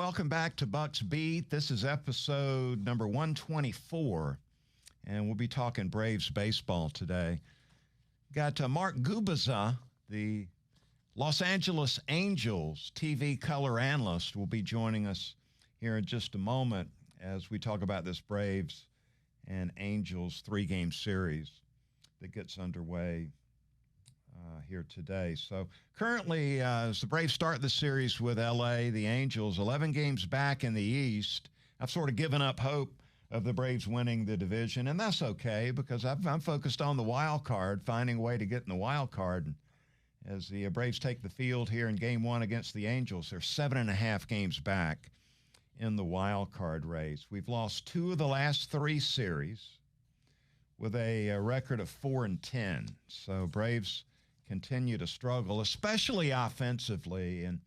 welcome back to Bucks Beat. This is episode number 124, and we'll be talking Braves baseball today. Got Mark Gubicza, the Los Angeles Angels TV color analyst, will be joining us here in just a moment as we talk about this Braves and Angels three-game series that gets underway here today. So currently, as the Braves start the series with L.A., the Angels, 11 games back in the East. I've sort of given up hope of the Braves winning the division, and that's okay because I'm focused on the wild card, finding a way to get in the wild card. As the Braves take the field here in Game 1 against the Angels, they're 7.5 games back in the wild card race. We've lost 2 of the last 3 series with a record of 4-10. So Braves continue to struggle, especially offensively, and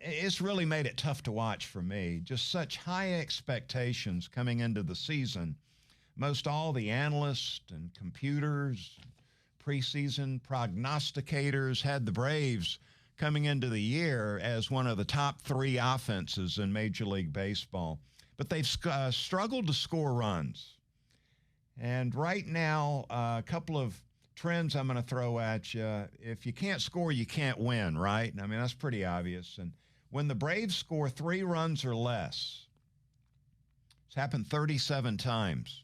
it's really made it tough to watch for me. Just such high expectations coming into the season. Most all the analysts and computers, preseason prognosticators had the Braves coming into the year as one of the top 3 offenses in Major League Baseball. But they've struggled to score runs. And right now, a couple of trends I'm going to throw at you. If you can't score, you can't win, right? I mean, that's pretty obvious. And when the Braves score 3 runs or less, it's happened 37 times.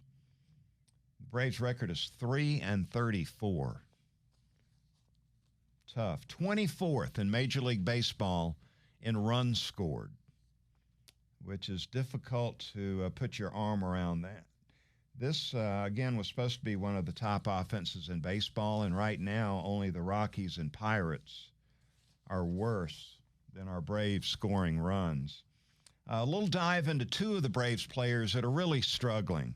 The Braves' record is 3-34. Tough. 24th in Major League Baseball in runs scored, which is difficult to put your arm around that. This, again, was supposed to be one of the top offenses in baseball, and right now only the Rockies and Pirates are worse than our Braves scoring runs. A little dive into 2 of the Braves players that are really struggling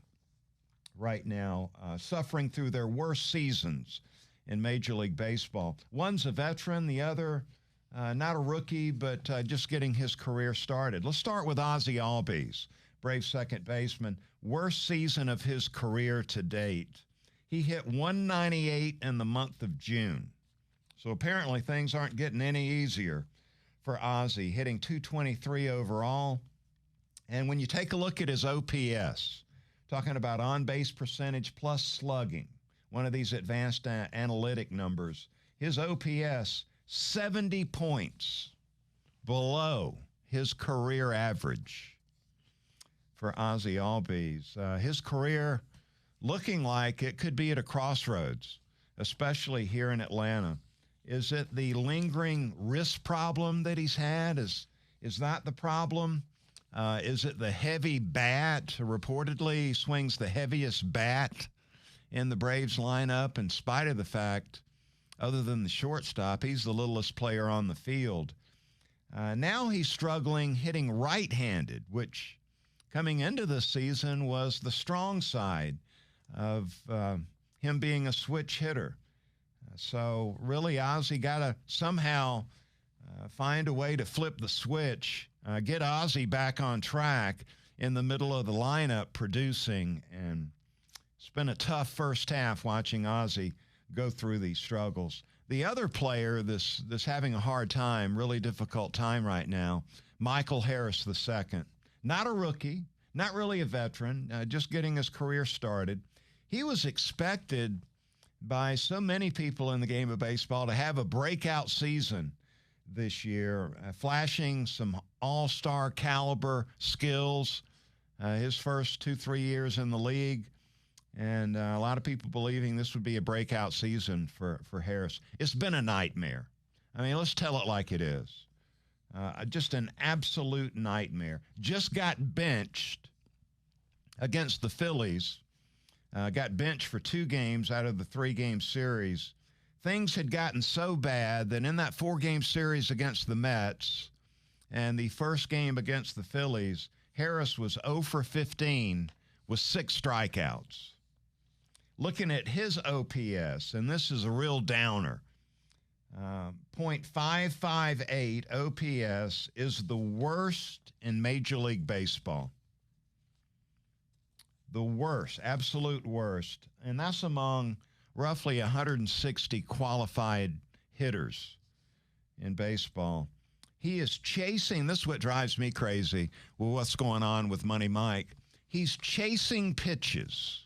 right now, suffering through their worst seasons in Major League Baseball. One's a veteran, the other not a rookie, but just getting his career started. Let's start with Ozzie Albies, Braves second baseman. Worst season of his career to date. He hit 198 in the month of June. So apparently things aren't getting any easier for Ozzie, hitting 223 overall. And when you take a look at his OPS, talking about on-base percentage plus slugging, one of these advanced analytic numbers, his OPS 70 points below his career average. For Ozzie Albies. His career looking like it could be at a crossroads, especially here in Atlanta. Is it the lingering wrist problem that he's had? Is that the problem? Is it the heavy bat? Reportedly, he swings the heaviest bat in the Braves lineup, in spite of the fact, other than the shortstop, he's the littlest player on the field. Now he's struggling hitting right-handed, which coming into this season was the strong side of him being a switch hitter. So really, Ozzie got to somehow find a way to flip the switch, get Ozzie back on track in the middle of the lineup producing. And it's been a tough first half watching Ozzie go through these struggles. The other player that's having a hard time, really difficult time right now, Michael Harris II. Not a rookie, not really a veteran, just getting his career started. He was expected by so many people in the game of baseball to have a breakout season this year, flashing some all-star caliber skills his first 2-3 years in the league. And a lot of people believing this would be a breakout season for Harris. It's been a nightmare. I mean, let's tell it like it is. Just an absolute nightmare. Just got benched against the Phillies. Got benched for 2 games out of the 3-game series. Things had gotten so bad that in that 4-game series against the Mets and the first game against the Phillies, Harris was 0 for 15 with 6 strikeouts. Looking at his OPS, and this is a real downer, .558 OPS is the worst in Major League Baseball. The worst, absolute worst. And that's among roughly 160 qualified hitters in baseball. He is chasing, this is what drives me crazy with what's going on with Money Mike. He's chasing pitches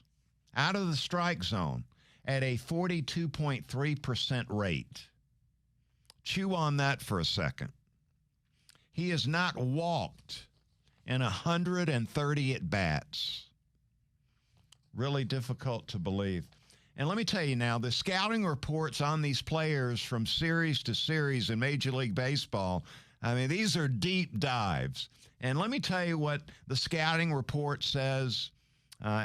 out of the strike zone at a 42.3% rate. Chew on that for a second. He has not walked in 130 at-bats. Really difficult to believe. And let me tell you now, the scouting reports on these players from series to series in Major League Baseball, I mean, these are deep dives. And let me tell you what the scouting report says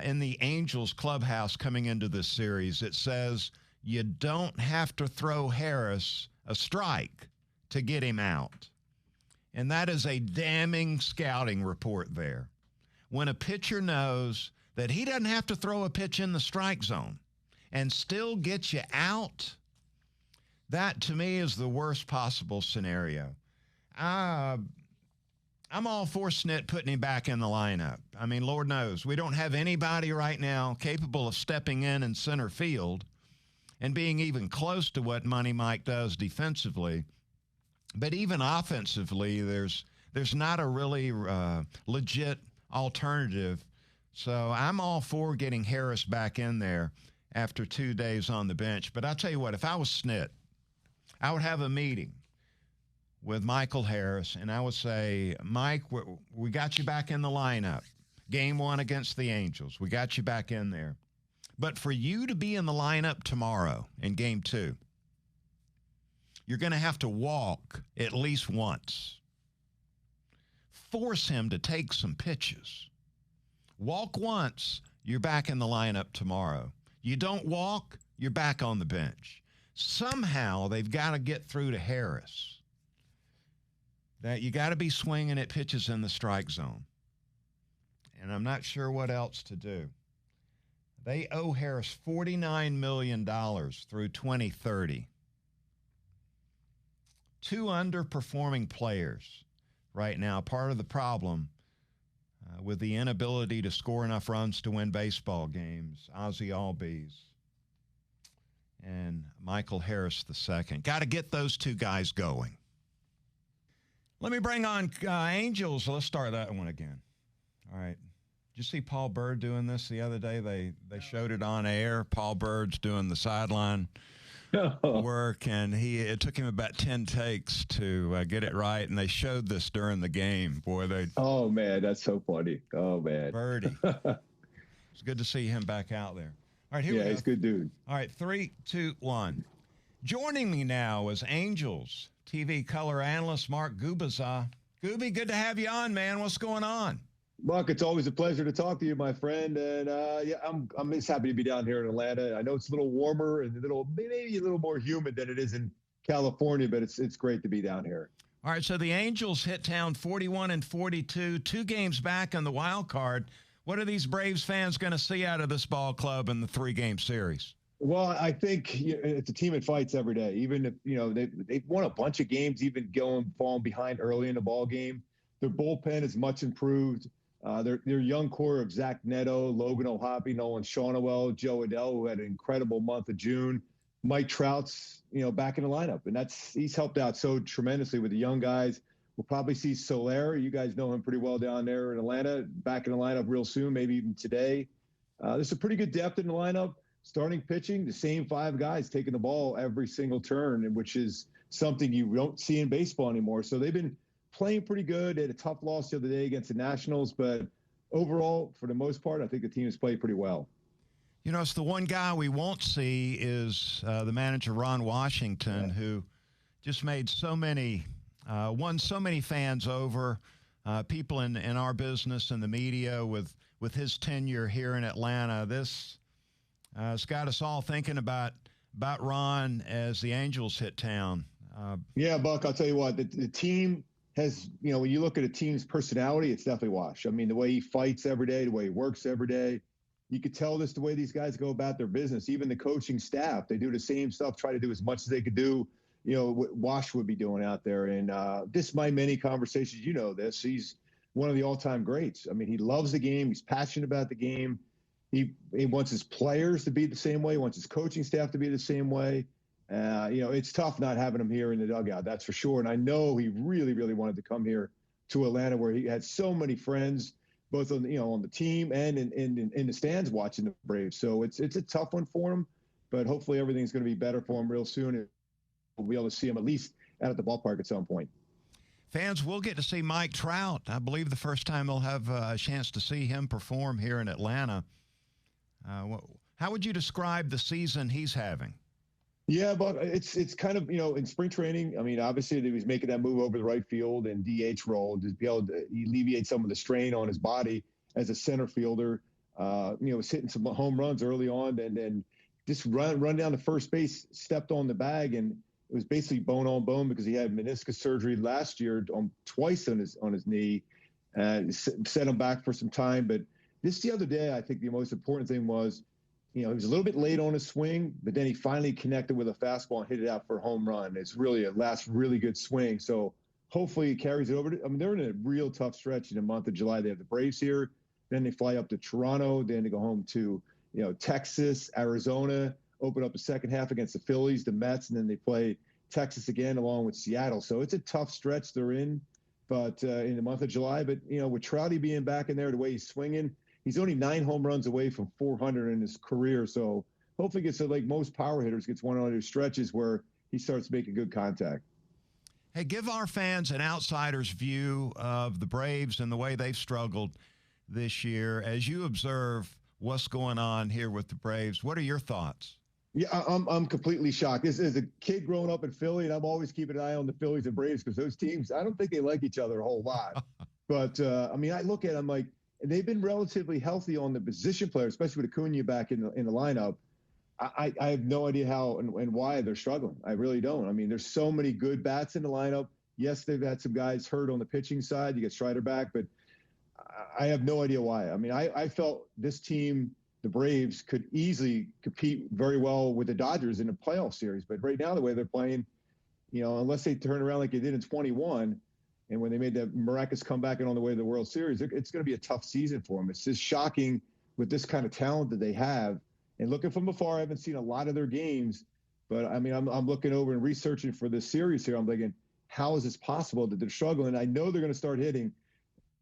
in the Angels clubhouse coming into this series. It says you don't have to throw Harris a strike to get him out. And that is a damning scouting report there. When a pitcher knows that he doesn't have to throw a pitch in the strike zone and still get you out, that to me is the worst possible scenario. I'm all for Snit putting him back in the lineup. I mean, Lord knows, we don't have anybody right now capable of stepping in center field and being even close to what Money Mike does defensively. But even offensively, there's not a really legit alternative. So I'm all for getting Harris back in there after 2 days on the bench. But I'll tell you what, if I was Snit, I would have a meeting with Michael Harris, and I would say, Mike, we got you back in the lineup. Game 1 against the Angels. We got you back in there. But for you to be in the lineup tomorrow in Game 2, you're going to have to walk at least once. Force him to take some pitches. Walk once, you're back in the lineup tomorrow. You don't walk, you're back on the bench. Somehow they've got to get through to Harris that you got to be swinging at pitches in the strike zone. And I'm not sure what else to do. They owe Harris $49 million through 2030. 2 underperforming players right now, part of the problem with the inability to score enough runs to win baseball games, Ozzie Albies and Michael Harris II. Got to get those 2 guys going. Let me bring on Angels. Let's start that one again. All right. Did you see Paul Bird doing this the other day? They showed it on air. Paul Bird's doing the sideline work, and it took him about 10 takes to get it right, and they showed this during the game. Boy, oh, man, that's so funny. Oh, man. Birdie. It's good to see him back out there. All right, here we go. Yeah, he's a good dude. All right, 3, 2, 1. Joining me now is Angels TV color analyst Mark Gubicza. Gooby, good to have you on, man. What's going on? Mark, it's always a pleasure to talk to you, my friend. And yeah, I'm just happy to be down here in Atlanta. I know it's a little warmer and maybe a little more humid than it is in California, but it's great to be down here. All right, so the Angels hit town 41-42, 2 games back on the wild card. What are these Braves fans going to see out of this ball club in the 3-game series? Well, I think it's a team that fights every day. Even if they've won a bunch of games, even falling behind early in the ball game. Their bullpen is much improved. Their young core of Zach Neto, Logan O'Hoppe, Nolan Shawnowell, Joe Adell, who had an incredible month of June. Mike Trout's back in the lineup, and he's helped out so tremendously with the young guys. We'll probably see Soler. You guys know him pretty well down there in Atlanta, back in the lineup real soon, maybe even today. There's a pretty good depth in the lineup. Starting pitching, the same 5 guys taking the ball every single turn, which is something you don't see in baseball anymore. So they've been playing pretty good. They had a tough loss the other day against the Nationals, but overall, for the most part, I think the team has played pretty well. It's the one guy we won't see is the manager, Ron Washington, who just made won so many fans over, people in our business and the media with his tenure here in Atlanta. This it's got us all thinking about Ron as the Angels hit town. Yeah, Buck, I'll tell you what, the team has, when you look at a team's personality, it's definitely Wash. I mean, the way he fights every day, the way he works every day, you could tell this the way these guys go about their business. Even the coaching staff, they do the same stuff, try to do as much as they could do, what Wash would be doing out there. And this, my many conversations, this, he's one of the all-time greats. I mean, he loves the game. He's passionate about the game. He wants his players to be the same way. He wants his coaching staff to be the same way. It's tough not having him here in the dugout, that's for sure. And I know he really, really wanted to come here to Atlanta, where he had so many friends, both on the team and in the stands watching the Braves. So it's a tough one for him, but hopefully everything's going to be better for him real soon, and we'll be able to see him at least out at the ballpark at some point. Fans will get to see Mike Trout. I believe the first time they'll have a chance to see him perform here in Atlanta. How would you describe the season he's having? Yeah, but it's kind of, in spring training, I mean, obviously he was making that move over the right field and DH role to be able to alleviate some of the strain on his body as a center fielder. Was hitting some home runs early on, and then just run down to first base, stepped on the bag, and it was basically bone on bone because he had meniscus surgery last year twice on his knee, and set him back for some time. But the other day, I think the most important thing was, he was a little bit late on his swing, but then he finally connected with a fastball and hit it out for a home run. It's really a last really good swing. So hopefully he carries it over. They're in a real tough stretch in the month of July. They have the Braves here, then they fly up to Toronto, then they go home to, Texas, Arizona, open up the second half against the Phillies, the Mets, and then they play Texas again along with Seattle. So it's a tough stretch they're in, but in the month of July. But, with Trouty being back in there, the way he's swinging, he's only 9 home runs away from 400 in his career. So hopefully gets to, like most power hitters, gets one of those stretches where he starts making good contact. Hey, give our fans an outsider's view of the Braves and the way they've struggled this year. As you observe what's going on here with the Braves, what are your thoughts? Yeah, I'm completely shocked. As a kid growing up in Philly, and I'm always keeping an eye on the Phillies and Braves because those teams, I don't think they like each other a whole lot. But, I look at them like, and they've been relatively healthy on the position players, especially with Acuna back in the lineup. I have no idea how and why they're struggling. I really don't. I mean, there's so many good bats in the lineup. Yes, they've had some guys hurt on the pitching side. You get Strider back, but I have no idea why. I mean, I felt this team, the Braves, could easily compete very well with the Dodgers in a playoff series. But right now, the way they're playing, unless they turn around like they did in 21, and when they made that miraculous comeback and on the way to the World Series, it's going to be a tough season for them. It's just shocking with this kind of talent that they have. And looking from afar, I haven't seen a lot of their games, but I mean, I'm looking over and researching for this series here. I'm thinking, how is this possible that they're struggling? I know they're going to start hitting.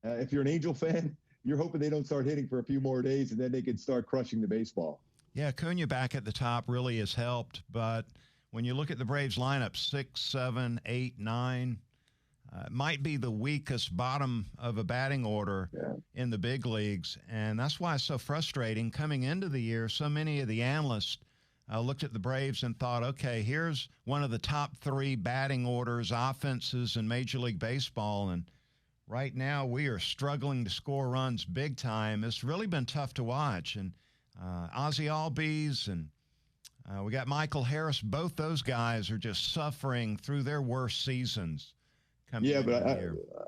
If you're an Angel fan, you're hoping they don't start hitting for a few more days, and then they can start crushing the baseball. Yeah, Acuna back at the top really has helped, but when you look at the Braves lineup, 6, 7, 8, 9, might be the weakest bottom of a batting order in the big leagues. And that's why it's so frustrating. Coming into the year, so many of the analysts looked at the Braves and thought, okay, here's one of the top 3 batting orders, offenses in Major League Baseball. And right now we are struggling to score runs big time. It's really been tough to watch. And Ozzie Albies and we got Michael Harris. Both those guys are just suffering through their worst seasons. Yeah, but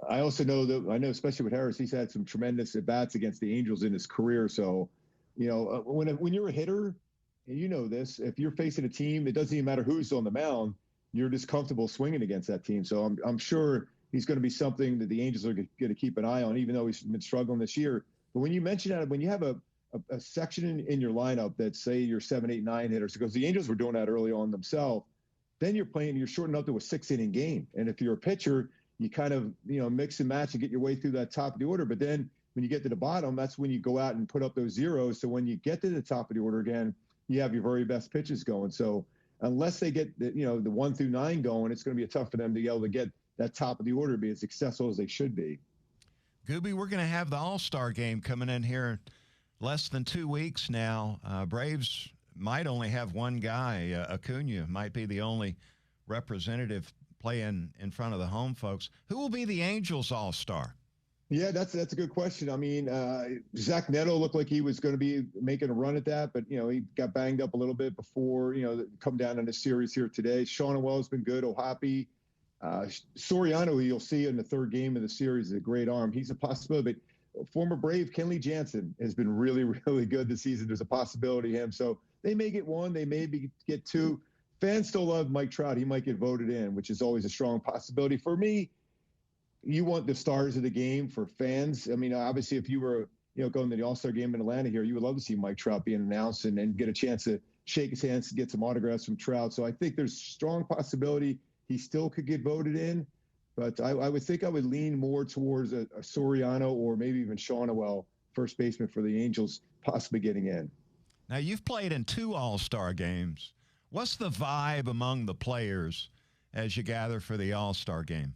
I also know especially with Harris, he's had some tremendous at-bats against the Angels in his career. So, when you're a hitter, and you know this, if you're facing a team, it doesn't even matter who's on the mound, you're just comfortable swinging against that team. So I'm sure he's going to be something that the Angels are going to keep an eye on, even though he's been struggling this year. But when you mention that, when you have a section in your lineup that say you're 7, 8, 9 hitters, because the Angels were doing that early on themselves, then you're shortened up to a 6-inning game. And if you're a pitcher, you kind of, mix and match and get your way through that top of the order. But then when you get to the bottom, that's when you go out and put up those zeros. So when you get to the top of the order again, you have your very best pitches going. So unless they get the 1 through 9 going, it's going to be tough for them to be able to get that top of the order to be as successful as they should be. Gooby, we're going to have the AllStar Game coming in here less than 2 weeks now. Braves might only have one guy. Acuna might be the only representative playing in front of the home folks. Who will be the Angels All-Star? Yeah, that's a good question. I mean, Zach Neto looked like he was going to be making a run at that, but, he got banged up a little bit before, come down in the series here today. Sean Wells been good. Ohapi. Soriano, who you'll see in the 3rd game of the series, is a great arm. He's a possibility. But former Brave Kenley Jansen has been really, really good this season. There's a possibility of him. So they may get 1. They may get 2. Fans still love Mike Trout. He might get voted in, which is always a strong possibility. For me, you want the stars of the game for fans. I mean, obviously, if you were, going to the All-Star Game in Atlanta here, you would love to see Mike Trout being announced and get a chance to shake his hands, get some autographs from Trout. So I think there's strong possibility he still could get voted in. But I would think I would lean more towards a Soriano or maybe even Shawnowell, first baseman for the Angels, possibly getting in. Now, you've played in 2 All-Star games. What's the vibe among the players as you gather for the All-Star game?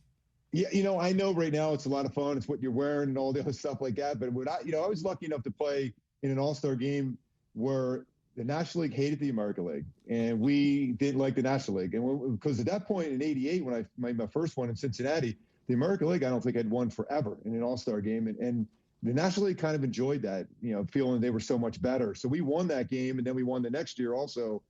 Yeah, I know right now it's a lot of fun. It's what you're wearing and all the other stuff like that. But when I was lucky enough to play in an All-Star game where the National League hated the American League, and we didn't like the National League. And because at that point in '88, when I made my first one in Cincinnati, the American League, I don't think I'd won forever in an All-Star game. And the National League kind of enjoyed that, feeling they were so much better. So we won that game, and then we won the next year also.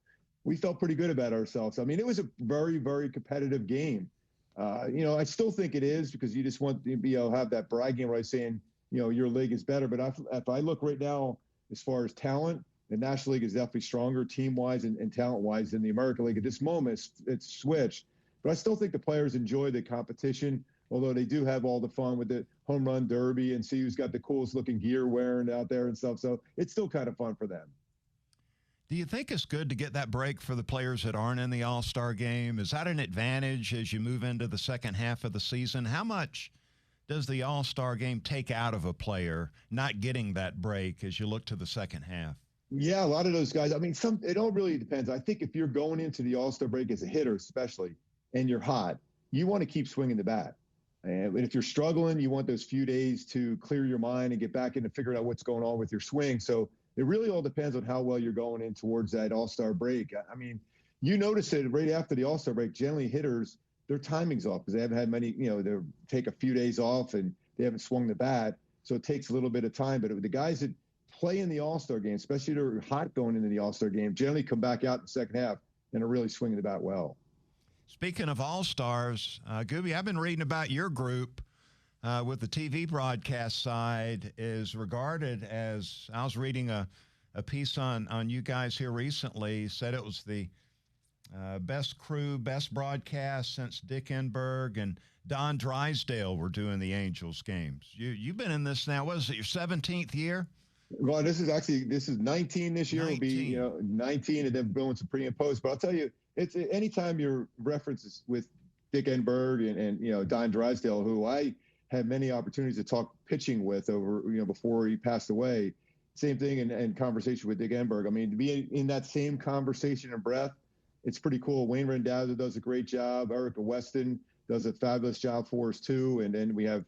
We felt pretty good about ourselves. I mean, it was a very, very competitive game. I still think it is, because you just want to have that bragging right, saying, your league is better. But if I look right now, as far as talent, the National League is definitely stronger team-wise and talent-wise than the American League. At this moment, it's switched. But I still think the players enjoy the competition, although they do have all the fun with the home run derby and see who's got the coolest-looking gear wearing out there and stuff. So it's still kind of fun for them. Do you think it's good to get that break for the players that aren't in the All-Star game? Is that an advantage as you move into the second half of the season? How much does the All-Star game take out of a player not getting that break as you look to the second half? Yeah, a lot of those guys. I mean, it all really depends. I think if you're going into the All-Star break as a hitter, especially, and you're hot, you want to keep swinging the bat. And if you're struggling, you want those few days to clear your mind and get back in and figure out what's going on with your swing. So it really all depends on how well you're going in towards that All-Star break. I mean, you notice it right after the All-Star break, generally hitters, their timing's off because they haven't had many, they take a few days off and they haven't swung the bat. So it takes a little bit of time. But the guys that play in the All-Star game, especially if they're hot going into the All-Star game, generally come back out in the second half and are really swinging the bat well. Speaking of All-Stars, Gooby, I've been reading about your group with the TV broadcast side is regarded as, I was reading a piece on you guys here recently, said it was the best crew, best broadcast since Dick Enberg and Don Drysdale were doing the Angels games. You've been in this now, what is it, your 17th year? Well, this is 19 this year. 19. It'll be 19 and then going to pre and post. But I'll tell you, it's anytime your references with Dick Enberg and Don Drysdale, who I had many opportunities to talk pitching with over before he passed away. Same thing in conversation with Dick Enberg. I mean, to be in that same conversation and breath, it's pretty cool. Wayne Randazzo does a great job. Erica Weston does a fabulous job for us too. And then we have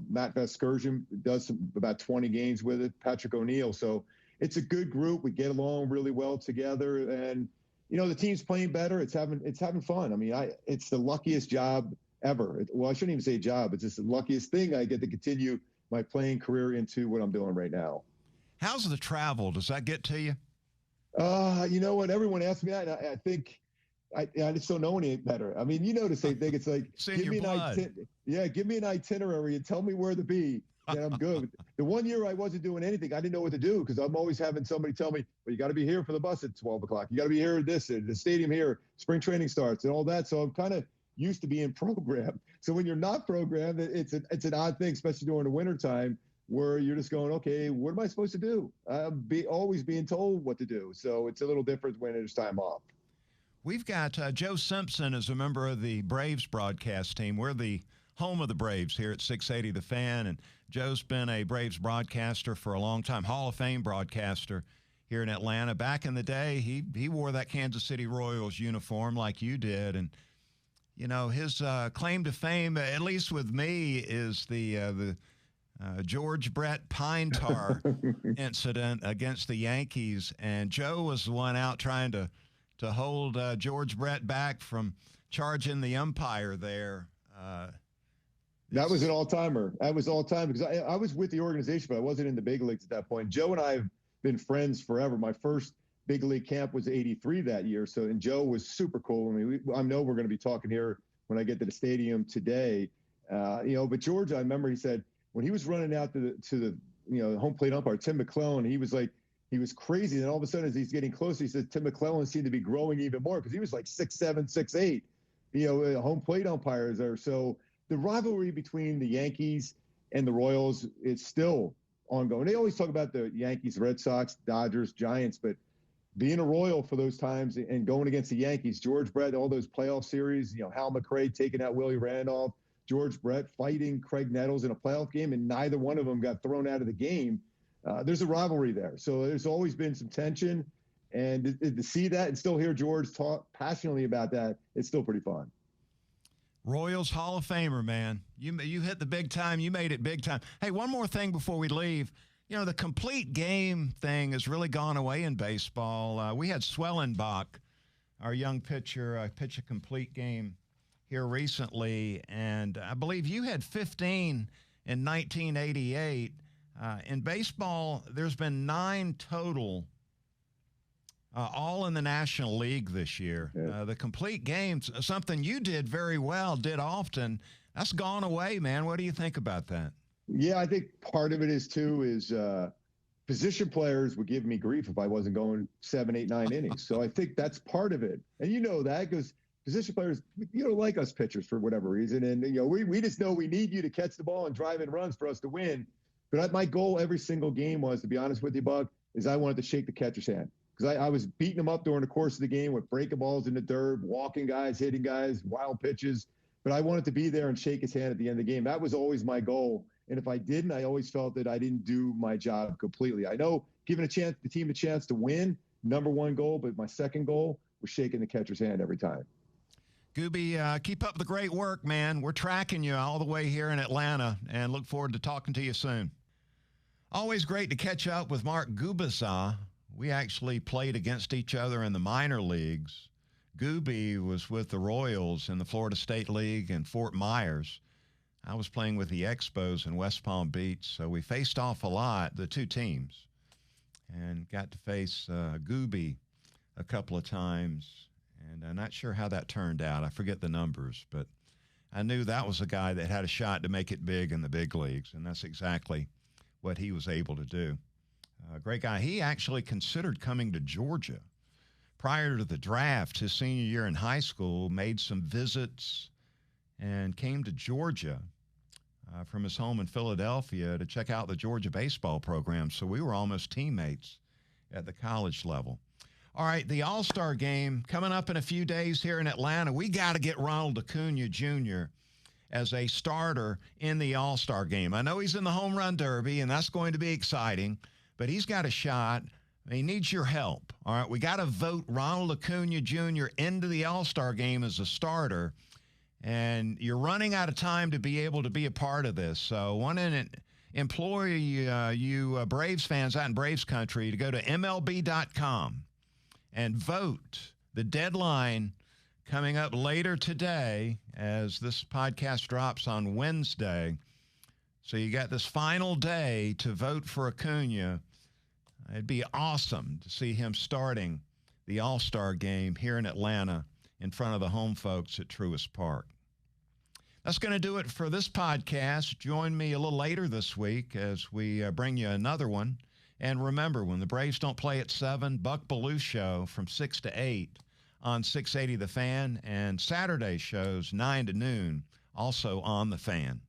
Matt Vasgersian does about 20 games with it, Patrick O'Neill. So it's a good group. We get along really well together, and the team's playing better. It's having fun. I mean, it's the luckiest job ever. Well, I shouldn't even say job. It's just the luckiest thing I get to continue my playing career into what I'm doing right now. How's the travel? Does that get to you? You know what? Everyone asks me that. I think I just don't know any better. I mean, the same thing. It's like, give me an itinerary and tell me where to be, and I'm good. The one year I wasn't doing anything, I didn't know what to do because I'm always having somebody tell me, well, you got to be here for the bus at 12 o'clock. You got to be here at the stadium here, spring training starts and all that. So I'm kind of used to being programmed. So when you're not programmed, it's an odd thing, especially during the winter time, where you're just going, okay, what am I supposed to do? Always being told what to do. So it's a little different when there's time off. We've got Joe Simpson as a member of the Braves broadcast team. We're the home of the Braves here at 680 The Fan, and Joe's been a Braves broadcaster for a long time, Hall of Fame broadcaster here in Atlanta. Back in the day, he wore that Kansas City Royals uniform like you did, and his claim to fame, at least with me, is the George Brett pine tar incident against the Yankees, and Joe was the one out trying to hold George Brett back from charging the umpire there. That was an all-timer. That was all-time because I was with the organization, but I wasn't in the big leagues at that point. Joe and I have been friends forever. My first big league camp was '83 that year. And Joe was super cool. I mean, I know we're going to be talking here when I get to the stadium today. But George, I remember he said when he was running out to the home plate umpire, Tim McClellan, he was crazy. And all of a sudden, as he's getting closer, he says Tim McClellan seemed to be growing even more because he was like 6'7", 6'8". Home plate umpires are so. The rivalry between the Yankees and the Royals is still ongoing. They always talk about the Yankees, Red Sox, Dodgers, Giants, but being a Royal for those times and going against the Yankees, George Brett, all those playoff series, Hal McRae taking out Willie Randolph, George Brett fighting Craig Nettles in a playoff game, and neither one of them got thrown out of the game. There's a rivalry there. So there's always been some tension. And to see that and still hear George talk passionately about that, it's still pretty fun. Royals Hall of Famer, man. You hit the big time. You made it big time. Hey, one more thing before we leave. The complete game thing has really gone away in baseball. We had Swellenbach, our young pitcher, pitch a complete game here recently, and I believe you had 15 in 1988. In baseball, there's been 9 total, all in the National League this year. Yeah. The complete games, something you did very well, did often, that's gone away, man. What do you think about that? Yeah, I think part of it is position players would give me grief if I wasn't going 7, 8, 9 innings. So I think that's part of it. And that because position players, don't like us pitchers for whatever reason. And, we just know we need you to catch the ball and drive in runs for us to win. But my goal every single game was, to be honest with you, Buck, is I wanted to shake the catcher's hand. Because I was beating them up during the course of the game with breaking balls in the dirt, walking guys, hitting guys, wild pitches. But I wanted to be there and shake his hand at the end of the game. That was always my goal. And if I didn't, I always felt that I didn't do my job completely. I know giving the team a chance to win, number one goal, but my second goal was shaking the catcher's hand every time. Gooby, keep up the great work, man. We're tracking you all the way here in Atlanta and look forward to talking to you soon. Always great to catch up with Mark Gubicza. We actually played against each other in the minor leagues. Gooby was with the Royals in the Florida State League in Fort Myers. I was playing with the Expos in West Palm Beach, so we faced off a lot, the two teams, and got to face Gooby a couple of times, and I'm not sure how that turned out. I forget the numbers, but I knew that was a guy that had a shot to make it big in the big leagues, and that's exactly what he was able to do. Great guy. He actually considered coming to Georgia. Prior to the draft, his senior year in high school, made some visits and came to Georgia from his home in Philadelphia to check out the Georgia baseball program. So we were almost teammates at the college level. All right, the All-Star Game coming up in a few days here in Atlanta. We got to get Ronald Acuna Jr. as a starter in the All-Star Game. I know he's in the Home Run Derby, and that's going to be exciting, but he's got a shot. He needs your help. All right, we got to vote Ronald Acuna Jr. into the All-Star Game as a starter, and you're running out of time to be able to be a part of this. So I want to implore you Braves fans out in Braves country to go to MLB.com and vote. The deadline coming up later today as this podcast drops on Wednesday. So you got this final day to vote for Acuna. It'd be awesome to see him starting the All-Star Game here in Atlanta in front of the home folks at Truist Park. That's going to do it for this podcast. Join me a little later this week as we bring you another one. And remember, when the Braves don't play at 7, Buck Belue Show from 6 to 8 on 680 The Fan, and Saturday shows 9 to noon, also on The Fan.